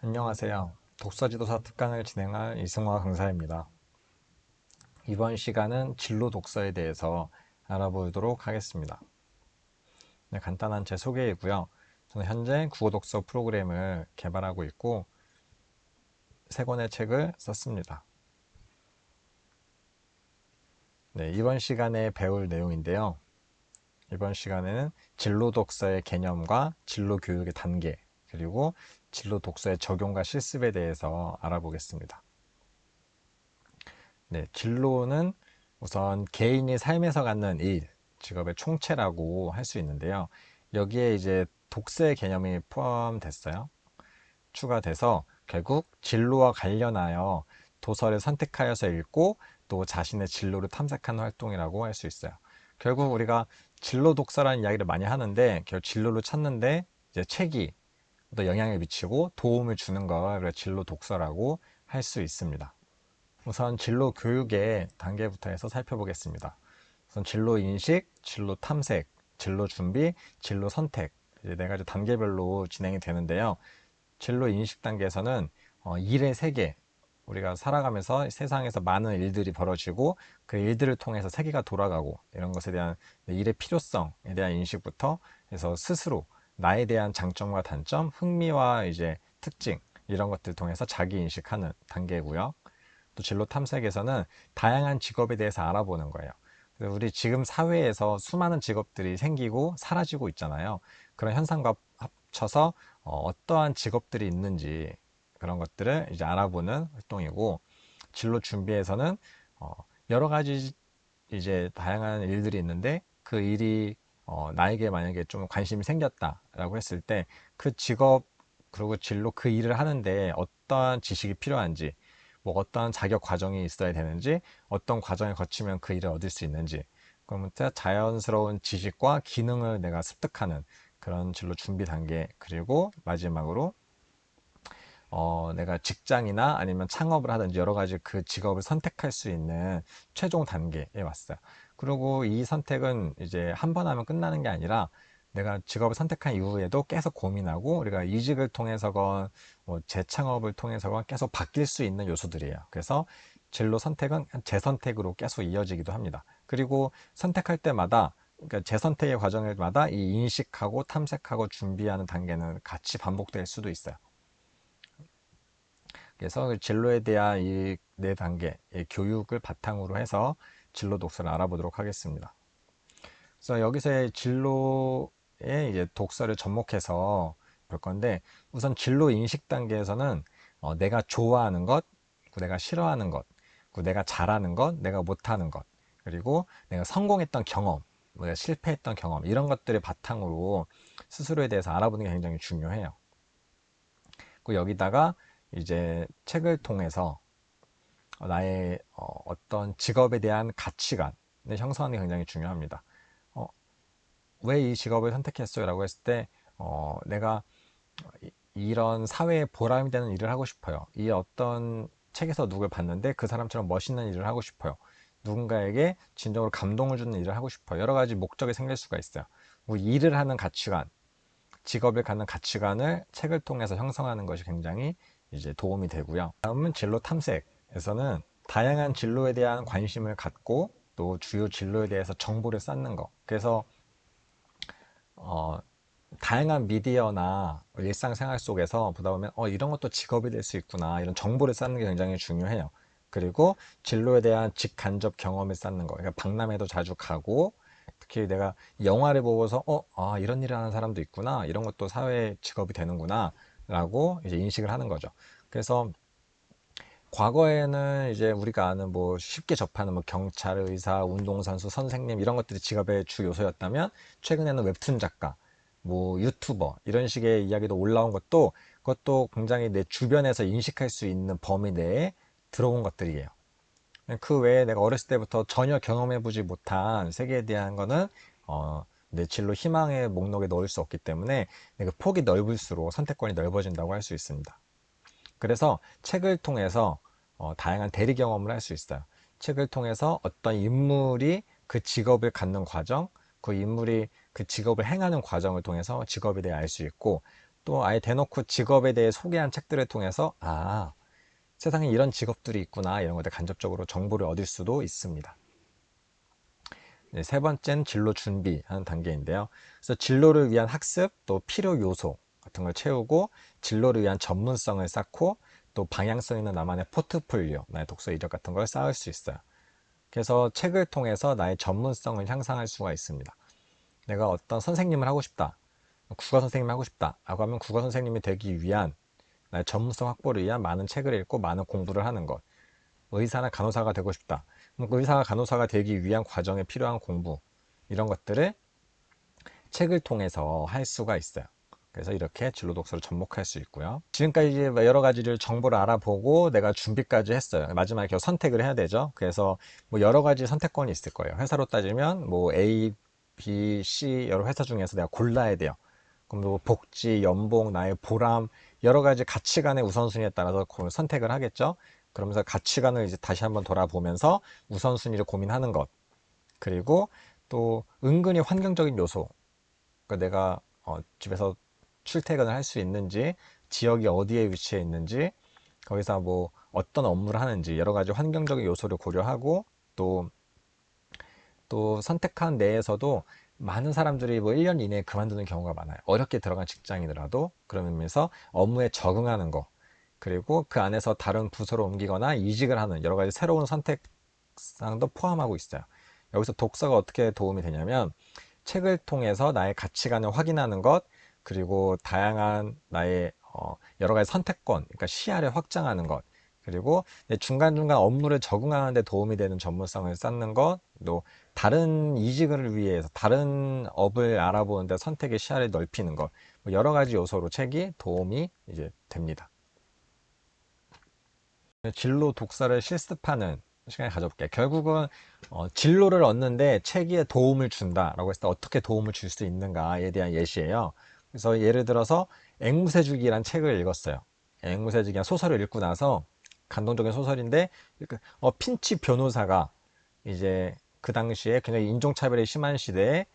안녕하세요. 독서지도사 특강을 진행할 이승화 강사입니다. 이번 시간은 진로 독서에 대해서 알아보도록 하겠습니다. 네, 간단한 제 소개이고요. 저는 현재 국어 독서 프로그램을 개발하고 있고 세 권의 책을 썼습니다. 네, 이번 시간에 배울 내용인데요. 이번 시간에는 진로 독서의 개념과 진로 교육의 단계, 그리고 진로 독서의 적용과 실습에 대해서 알아보겠습니다. 네, 진로는 우선 개인이 삶에서 갖는 일, 직업의 총체라고 할 수 있는데요. 여기에 이제 독서의 개념이 포함됐어요. 추가돼서 결국 진로와 관련하여 도서를 선택하여서 읽고 또 자신의 진로를 탐색하는 활동이라고 할 수 있어요. 결국 우리가 진로 독서라는 이야기를 많이 하는데 결국 진로를 찾는데 이제 책이 또 영향을 미치고 도움을 주는 걸 진로 독서라고 할 수 있습니다. 우선 진로 교육의 단계부터 해서 살펴보겠습니다. 우선 진로 인식, 진로 탐색, 진로 준비, 진로 선택, 이제 네 가지 단계별로 진행이 되는데요. 진로 인식 단계에서는 일의 세계, 우리가 살아가면서 세상에서 많은 일들이 벌어지고 그 일들을 통해서 세계가 돌아가고 이런 것에 대한 일의 필요성에 대한 인식부터 해서 스스로 나에 대한 장점과 단점, 흥미와 이제 특징 이런 것들 통해서 자기 인식하는 단계고요. 또 진로 탐색에서는 다양한 직업에 대해서 알아보는 거예요. 우리 지금 사회에서 수많은 직업들이 생기고 사라지고 있잖아요. 그런 현상과 합쳐서 어떠한 직업들이 있는지 그런 것들을 이제 알아보는 활동이고, 진로 준비에서는 어, 여러 가지 이제 다양한 일들이 있는데 그 일이 나에게 만약에 좀 관심이 생겼다라고 했을 때 그 직업 그리고 진로 그 일을 하는데 어떠한 지식이 필요한지, 뭐 어떠한 자격 과정이 있어야 되는지, 어떤 과정을 거치면 그 일을 얻을 수 있는지, 그러면 자연스러운 지식과 기능을 내가 습득하는 그런 진로 준비 단계. 그리고 마지막으로 내가 직장이나 아니면 창업을 하든지 여러 가지 그 직업을 선택할 수 있는 최종 단계에 왔어요. 그리고 이 선택은 이제 한 번 하면 끝나는 게 아니라 내가 직업을 선택한 이후에도 계속 고민하고 우리가 이직을 통해서건 뭐 재창업을 통해서건 계속 바뀔 수 있는 요소들이에요. 그래서 진로 선택은 재선택으로 계속 이어지기도 합니다. 그리고 선택할 때마다, 그러니까 재선택의 과정마다 이 인식하고 탐색하고 준비하는 단계는 같이 반복될 수도 있어요. 그래서 그 진로에 대한 이 네 단계의 교육을 바탕으로 해서 진로 독서를 알아보도록 하겠습니다. 그래서 여기서의 진로의 이제 독서를 접목해서 볼 건데, 우선 진로 인식 단계에서는 내가 좋아하는 것, 그리고 내가 싫어하는 것, 그리고 내가 잘하는 것, 내가 못하는 것, 그리고 내가 성공했던 경험, 뭐 내가 실패했던 경험, 이런 것들을 바탕으로 스스로에 대해서 알아보는 게 굉장히 중요해요. 그리고 여기다가 이제 책을 통해서 나의 어떤 직업에 대한 가치관을 형성하는 게 굉장히 중요합니다. 어, 왜 이 직업을 선택했어요? 라고 했을 때, 내가 이런 사회에 보람이 되는 일을 하고 싶어요. 이 어떤 책에서 누굴 봤는데 그 사람처럼 멋있는 일을 하고 싶어요. 누군가에게 진정으로 감동을 주는 일을 하고 싶어요. 여러 가지 목적이 생길 수가 있어요. 뭐 일을 하는 가치관, 직업을 갖는 가치관을 책을 통해서 형성하는 것이 굉장히 이제 도움이 되고요. 다음은 진로 탐색에서는 다양한 진로에 대한 관심을 갖고 또 주요 진로에 대해서 정보를 쌓는 것. 그래서 어, 다양한 미디어나 일상생활 속에서 보다 보면 이런 것도 직업이 될 수 있구나, 이런 정보를 쌓는 게 굉장히 중요해요. 그리고 진로에 대한 직간접 경험을 쌓는 거. 그러니까 박람회도 자주 가고, 특히 내가 영화를 보고서 이런 일을 하는 사람도 있구나, 이런 것도 사회 직업이 되는구나 라고 이제 인식을 하는 거죠. 그래서 과거에는 이제 우리가 아는 뭐 쉽게 접하는 뭐 경찰, 의사, 운동선수, 선생님 이런 것들이 직업의 주 요소였다면, 최근에는 웹툰 작가, 뭐 유튜버 이런 식의 이야기도 올라온 것도, 그것도 굉장히 내 주변에서 인식할 수 있는 범위 내에 들어온 것들이에요. 그 외에 내가 어렸을 때부터 전혀 경험해보지 못한 세계에 대한 거는 내 진로 희망의 목록에 넣을 수 없기 때문에 내가 폭이 넓을수록 선택권이 넓어진다고 할 수 있습니다. 그래서 책을 통해서 다양한 대리 경험을 할 수 있어요. 책을 통해서 어떤 인물이 그 직업을 갖는 과정, 그 인물이 그 직업을 행하는 과정을 통해서 직업에 대해 알 수 있고, 또 아예 대놓고 직업에 대해 소개한 책들을 통해서 세상에 이런 직업들이 있구나 이런 것들 간접적으로 정보를 얻을 수도 있습니다. 네, 세 번째는 진로 준비하는 단계인데요. 그래서 진로를 위한 학습, 또 필요 요소 같은 걸 채우고 진로를 위한 전문성을 쌓고 또 방향성 있는 나만의 포트폴리오, 나의 독서 이력 같은 걸 쌓을 수 있어요. 그래서 책을 통해서 나의 전문성을 향상할 수가 있습니다. 내가 어떤 선생님을 하고 싶다, 국어 선생님을 하고 싶다 라고 하면 국어 선생님이 되기 위한 나의 전문성 확보를 위한 많은 책을 읽고 많은 공부를 하는 것. 의사나 간호사가 되고 싶다. 의사가 간호사가 되기 위한 과정에 필요한 공부, 이런 것들을 책을 통해서 할 수가 있어요. 그래서 이렇게 진로 독서를 접목할 수 있고요. 지금까지 여러 가지를 정보를 알아보고 내가 준비까지 했어요. 마지막에 선택을 해야 되죠. 그래서 뭐 여러 가지 선택권이 있을 거예요. 회사로 따지면 뭐 A, B, C 여러 회사 중에서 내가 골라야 돼요. 그럼 뭐 복지, 연봉, 나의 보람, 여러 가지 가치관의 우선순위에 따라서 선택을 하겠죠. 그러면서 가치관을 이제 다시 한번 돌아보면서 우선순위를 고민하는 것. 그리고 또 은근히 환경적인 요소. 그러니까 내가 집에서 출퇴근을 할 수 있는지, 지역이 어디에 위치해 있는지, 거기서 뭐 어떤 업무를 하는지 여러 가지 환경적인 요소를 고려하고 또 선택한 내에서도 많은 사람들이 뭐 1년 이내에 그만두는 경우가 많아요. 어렵게 들어간 직장이더라도 그러면서 업무에 적응하는 거, 그리고 그 안에서 다른 부서로 옮기거나 이직을 하는 여러 가지 새로운 선택상도 포함하고 있어요. 여기서 독서가 어떻게 도움이 되냐면 책을 통해서 나의 가치관을 확인하는 것, 그리고 다양한 나의 여러 가지 선택권, 그러니까 시야를 확장하는 것, 그리고 중간중간 업무를 적응하는 데 도움이 되는 전문성을 쌓는 것, 또 다른 이직을 위해서 다른 업을 알아보는데 선택의 시야를 넓히는 것, 뭐 여러 가지 요소로 책이 도움이 이제 됩니다. 진로 독서를 실습하는 시간을 가져볼게요. 결국은 진로를 얻는데 책이 도움을 준다라고 했을 때 어떻게 도움을 줄 수 있는가에 대한 예시예요. 그래서 예를 들어서 앵무새주기란 책을 읽었어요. 앵무새주기란 소설을 읽고 나서 감동적인 소설인데 핀치 변호사가 이제 그 당시에 굉장히 인종차별이 심한 시대에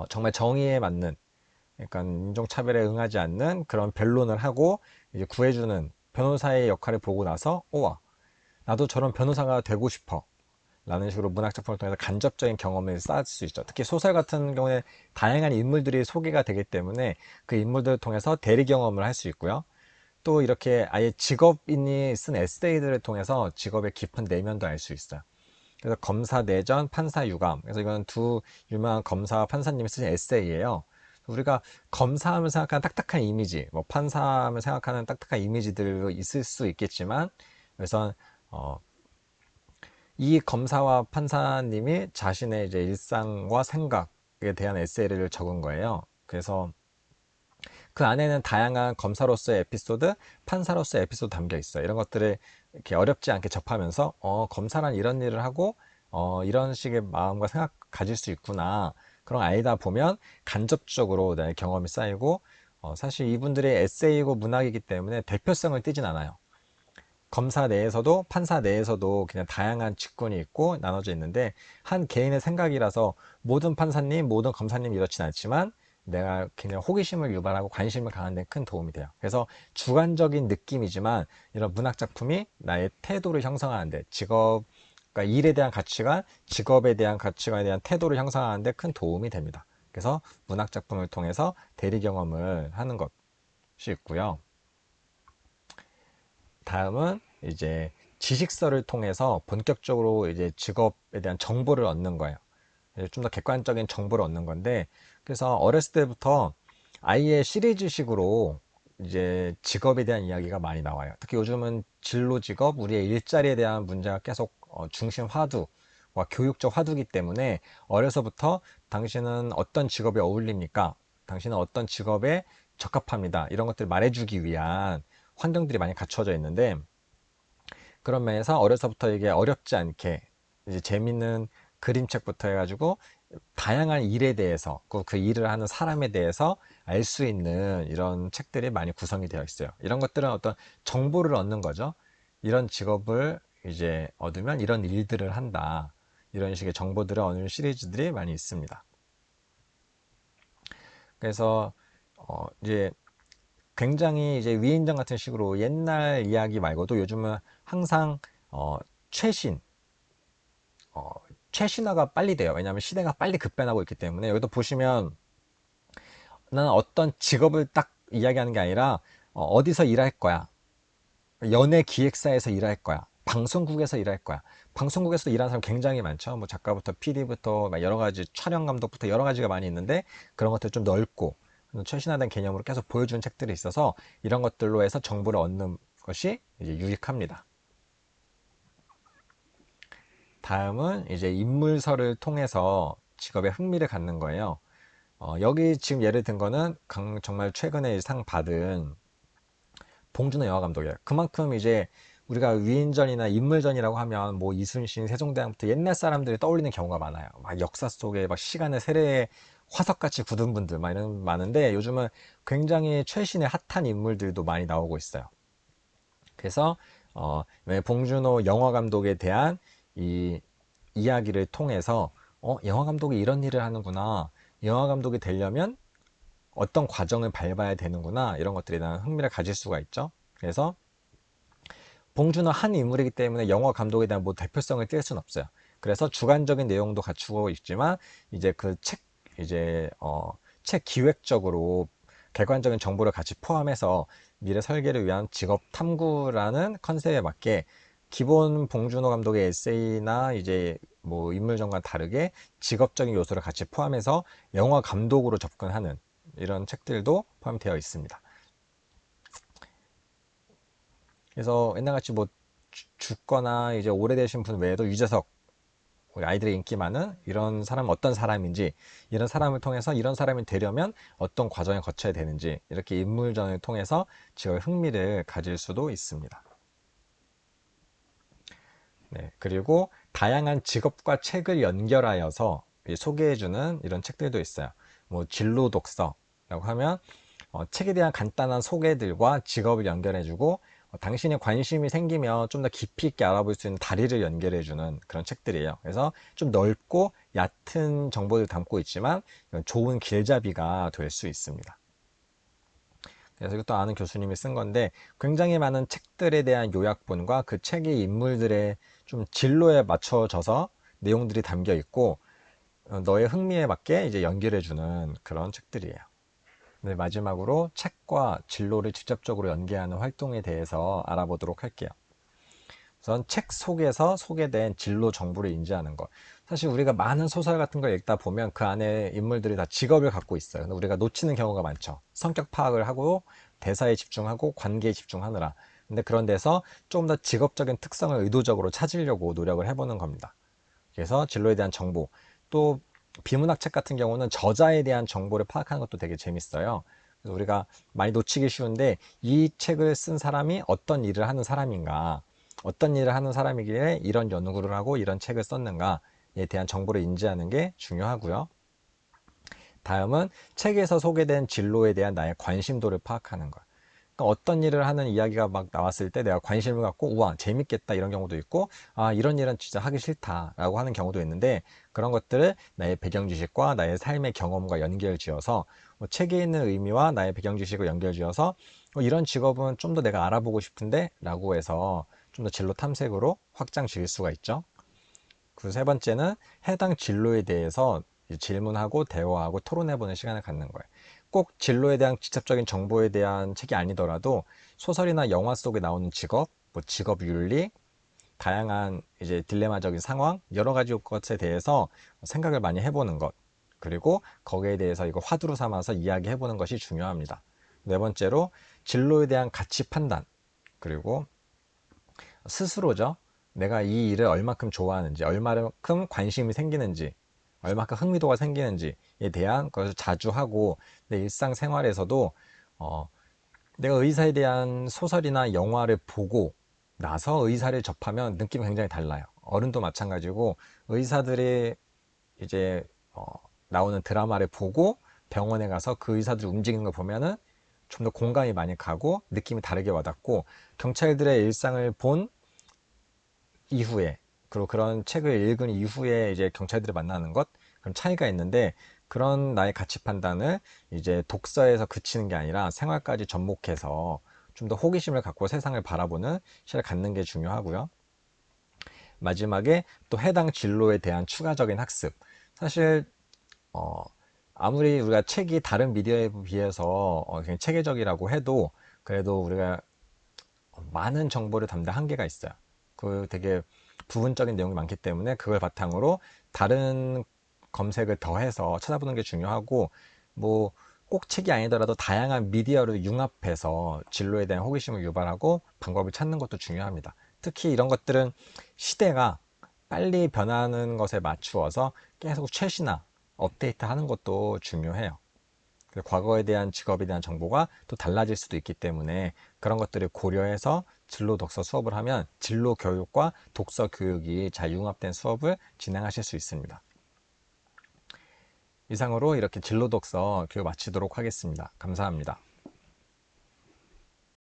정말 정의에 맞는, 그러니까 인종차별에 응하지 않는 그런 변론을 하고 이제 구해주는 변호사의 역할을 보고 나서 우와, 나도 저런 변호사가 되고 싶어 라는 식으로 문학 작품을 통해서 간접적인 경험을 쌓을 수 있죠. 특히 소설 같은 경우에 다양한 인물들이 소개가 되기 때문에 그 인물들을 통해서 대리 경험을 할 수 있고요. 또 이렇게 아예 직업인이 쓴 에세이들을 통해서 직업의 깊은 내면도 알 수 있어요. 그래서 검사 내전, 판사 유감. 그래서 이건 두 유명한 검사와 판사님이 쓰신 에세이예요. 우리가 검사하면 생각하는 딱딱한 이미지, 뭐 판사하면 생각하는 딱딱한 이미지들 있을 수 있겠지만, 그래서 이 검사와 판사님이 자신의 이제 일상과 생각에 대한 에세이를 적은 거예요. 그래서 그 안에는 다양한 검사로서의 에피소드, 판사로서의 에피소드 담겨 있어요. 이런 것들을 이렇게 어렵지 않게 접하면서, 검사란 이런 일을 하고, 이런 식의 마음과 생각 가질 수 있구나. 그런 알다 보면 간접적으로 내 경험이 쌓이고, 사실 이분들의 에세이고 문학이기 때문에 대표성을 띠진 않아요. 검사 내에서도 판사 내에서도 그냥 다양한 직군이 있고 나눠져 있는데 한 개인의 생각이라서 모든 판사님, 모든 검사님 이렇진 않지만 내가 그냥 호기심을 유발하고 관심을 가는 데 큰 도움이 돼요. 그래서 주관적인 느낌이지만 이런 문학 작품이 나의 태도를 형성하는데 그러니까 일에 대한 가치관, 직업에 대한 가치관에 대한 태도를 형성하는 데 큰 도움이 됩니다. 그래서 문학 작품을 통해서 대리 경험을 하는 것이 있고요. 다음은 이제 지식서를 통해서 본격적으로 이제 직업에 대한 정보를 얻는 거예요. 좀 더 객관적인 정보를 얻는 건데, 그래서 어렸을 때부터 아이의 시리즈식으로 이제 직업에 대한 이야기가 많이 나와요. 특히 요즘은 진로 직업, 우리의 일자리에 대한 문제가 계속 중심 화두와 교육적 화두기 때문에 어려서부터 당신은 어떤 직업에 어울립니까? 당신은 어떤 직업에 적합합니다. 이런 것들을 말해주기 위한 환경들이 많이 갖춰져 있는데, 그런 면에서 어려서부터 이게 어렵지 않게 이제 재밌는 그림책부터 해가지고 다양한 일에 대해서 그 일을 하는 사람에 대해서 알 수 있는 이런 책들이 많이 구성이 되어 있어요. 이런 것들은 어떤 정보를 얻는 거죠. 이런 직업을 이제 얻으면 이런 일들을 한다. 이런 식의 정보들을 얻는 시리즈들이 많이 있습니다. 그래서 이제 굉장히 이제 위인전 같은 식으로 옛날 이야기 말고도 요즘은 항상 어, 최신, 어, 최신화가 빨리 돼요. 왜냐하면 시대가 빨리 급변하고 있기 때문에. 여기도 보시면 나는 어떤 직업을 딱 이야기하는 게 아니라 어디서 일할 거야. 연예 기획사에서 일할 거야. 방송국에서 일할 거야. 방송국에서 일하는 사람 굉장히 많죠. 뭐 작가부터 PD부터 여러 가지 촬영 감독부터 여러 가지가 많이 있는데 그런 것들 좀 넓고 최신화된 개념으로 계속 보여주는 책들이 있어서 이런 것들로 해서 정보를 얻는 것이 이제 유익합니다. 다음은 이제 인물설을 통해서 직업에 흥미를 갖는 거예요. 여기 지금 예를 든 거는 정말 최근에 상 받은 봉준호 영화 감독이에요. 그만큼 이제 우리가 위인전이나 인물전이라고 하면 뭐 이순신, 세종대왕부터 옛날 사람들이 떠올리는 경우가 많아요. 막 역사 속에 막 시간의 세례에 화석같이 굳은 분들 막 이런 많은데 요즘은 굉장히 최신의 핫한 인물들도 많이 나오고 있어요. 그래서 봉준호 영화 감독에 대한 이 이야기를 통해서 영화 감독이 이런 일을 하는구나. 영화 감독이 되려면 어떤 과정을 밟아야 되는구나. 이런 것들에 대한 흥미를 가질 수가 있죠. 그래서 봉준호 한 인물이기 때문에 영화 감독에 대한 뭐 대표성을 띌 수는 없어요. 그래서 주관적인 내용도 갖추고 있지만 이제 그 책 이제 책 기획적으로 객관적인 정보를 같이 포함해서 미래 설계를 위한 직업 탐구라는 컨셉에 맞게 기본 봉준호 감독의 에세이나 이제 뭐 인물전과 다르게 직업적인 요소를 같이 포함해서 영화 감독으로 접근하는 이런 책들도 포함되어 있습니다. 그래서 옛날같이 뭐 죽거나 이제 오래되신 분 외에도 유재석 우리 아이들의 인기 많은 이런 사람은 어떤 사람인지 이런 사람을 통해서 이런 사람이 되려면 어떤 과정을 거쳐야 되는지 이렇게 인물전을 통해서 직업에 흥미를 가질 수도 있습니다. 네, 그리고 다양한 직업과 책을 연결하여서 소개해주는 이런 책들도 있어요. 뭐 진로 독서라고 하면 책에 대한 간단한 소개들과 직업을 연결해주고 당신의 관심이 생기면 좀 더 깊이 있게 알아볼 수 있는 다리를 연결해주는 그런 책들이에요. 그래서 좀 넓고 얕은 정보를 담고 있지만 좋은 길잡이가 될 수 있습니다. 그래서 이것도 아는 교수님이 쓴 건데 굉장히 많은 책들에 대한 요약본과 그 책의 인물들의 좀 진로에 맞춰져서 내용들이 담겨 있고 너의 흥미에 맞게 이제 연결해주는 그런 책들이에요. 네, 마지막으로 책과 진로를 직접적으로 연계하는 활동에 대해서 알아보도록 할게요. 우선 책 속에서 소개된 진로 정보를 인지하는 것. 사실 우리가 많은 소설 같은 걸 읽다 보면 그 안에 인물들이 다 직업을 갖고 있어요. 근데 우리가 놓치는 경우가 많죠. 성격 파악을 하고 대사에 집중하고 관계에 집중하느라. 근데 그런 데서 좀 더 직업적인 특성을 의도적으로 찾으려고 노력을 해보는 겁니다. 그래서 진로에 대한 정보. 또 비문학 책 같은 경우는 저자에 대한 정보를 파악하는 것도 되게 재밌어요. 그래서 우리가 많이 놓치기 쉬운데 이 책을 쓴 사람이 어떤 일을 하는 사람인가, 어떤 일을 하는 사람이길래 이런 연구를 하고 이런 책을 썼는가에 대한 정보를 인지하는 게 중요하고요. 다음은 책에서 소개된 진로에 대한 나의 관심도를 파악하는 것. 그러니까 어떤 일을 하는 이야기가 막 나왔을 때 내가 관심을 갖고 우와 재밌겠다 이런 경우도 있고 아 이런 일은 진짜 하기 싫다라고 하는 경우도 있는데 그런 것들을 나의 배경 지식과 나의 삶의 경험과 연결지어서 뭐 책에 있는 의미와 나의 배경 지식을 연결지어서 이런 직업은 좀 더 내가 알아보고 싶은데 라고 해서 좀 더 진로 탐색으로 확장 지을 수가 있죠. 그 세 번째는 해당 진로에 대해서 질문하고 대화하고 토론해보는 시간을 갖는 거예요. 꼭 진로에 대한 직접적인 정보에 대한 책이 아니더라도 소설이나 영화 속에 나오는 직업, 뭐 직업 윤리, 다양한 이제 딜레마적인 상황, 여러 가지 것에 대해서 생각을 많이 해보는 것. 그리고 거기에 대해서 이거 화두로 삼아서 이야기해보는 것이 중요합니다. 네 번째로 진로에 대한 가치 판단. 그리고 스스로죠. 내가 이 일을 얼마큼 좋아하는지, 얼마큼 관심이 생기는지, 얼마큼 흥미도가 생기는지에 대한 것을 자주 하고 내 일상생활에서도 어, 내가 의사에 대한 소설이나 영화를 보고 나서 의사를 접하면 느낌이 굉장히 달라요. 어른도 마찬가지고 의사들이 이제 나오는 드라마를 보고 병원에 가서 그 의사들이 움직이는 걸 보면은 좀 더 공감이 많이 가고 느낌이 다르게 와닿고 경찰들의 일상을 본 이후에 그리고 그런 책을 읽은 이후에 이제 경찰들을 만나는 것 그런 차이가 있는데 그런 나의 가치 판단을 이제 독서에서 그치는 게 아니라 생활까지 접목해서 좀 더 호기심을 갖고 세상을 바라보는 시를 갖는 게 중요하고요. 마지막에 또 해당 진로에 대한 추가적인 학습. 사실 어, 아무리 우리가 책이 다른 미디어에 비해서 그냥 체계적이라고 해도 그래도 우리가 많은 정보를 담는 한계가 있어요. 그 되게 부분적인 내용이 많기 때문에 그걸 바탕으로 다른 검색을 더해서 찾아보는 게 중요하고, 뭐 꼭 책이 아니더라도 다양한 미디어를 융합해서 진로에 대한 호기심을 유발하고 방법을 찾는 것도 중요합니다. 특히 이런 것들은 시대가 빨리 변하는 것에 맞추어서 계속 최신화, 업데이트 하는 것도 중요해요. 과거에 대한 직업에 대한 정보가 또 달라질 수도 있기 때문에 그런 것들을 고려해서 진로 독서 수업을 하면 진로 교육과 독서 교육이 잘 융합된 수업을 진행하실 수 있습니다. 이상으로 이렇게 진로 독서 교육 마치도록 하겠습니다. 감사합니다.